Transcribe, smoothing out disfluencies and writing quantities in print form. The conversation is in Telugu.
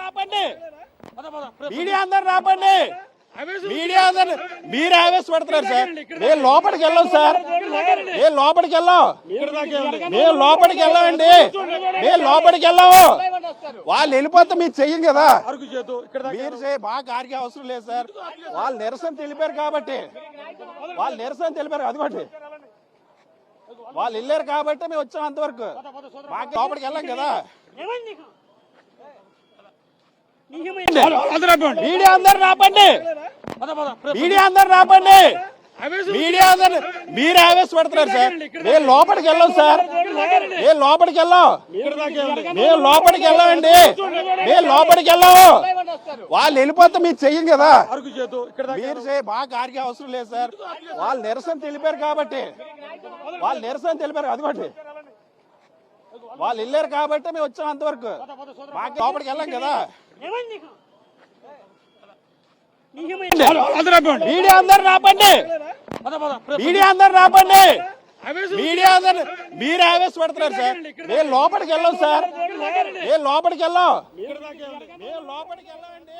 రాపండి, మీడియా అందరు రాపండి. మీడియా అందరు మీరు ఆవేశపడుతున్నారు సార్. మేము లోపలికి వెళ్ళాం సార్, మేము లోపలికి వెళ్ళాం, మేము లోపలికి వెళ్ళామండి, మేము లోపలికి వెళ్ళాము. వాళ్ళు వెళ్ళిపోతే మీరు చెయ్యం కదా, మీరు మాకు ఆరికి అవసరం లేదు సార్. వాళ్ళు నిరసన తెలిపారు కాబట్టి, వాళ్ళు నిరసన తెలిపారు అదిగోండి, వాళ్ళు వెళ్ళారు కాబట్టి మేము వచ్చాం అంతవరకు. మాకు లోపలికి వెళ్ళాం కదా. మీడియా అందరు రాపండి, మీడియా అందరు రాపండి, మీడియా అందరు మీరు ఆవేశపడుతున్నారు సార్. మేము లోపలికి వెళ్ళాం సార్, మేము లోపలికి వెళ్ళాం, మేము లోపలికి వెళ్ళామండి, మేము లోపలికి వెళ్ళాము. వాళ్ళు వెళ్ళిపోతే మీరు చెయ్యం కదా, మీరు మాకు ఆరికి అవసరం లేదు సార్. వాళ్ళు నిరసన తెలిపారు కాబట్టి, వాళ్ళు నిరసన తెలిపారు అదిగోండి, వాళ్ళు వెళ్ళారు కాబట్టి మేము వచ్చాం అంతవరకు. మాకు లోపలికి వెళ్ళాం కదా. మీడియా అందరు రాపండి, మీడియా అందరు రాపండి, మీడియా అందరు మీరు ఆవేశపడుతున్నారు సార్. మేము లోపలికి వెళ్ళాం సార్, మేము లోపలికి వెళ్ళాం, మేము లోపలికి వెళ్ళామండి.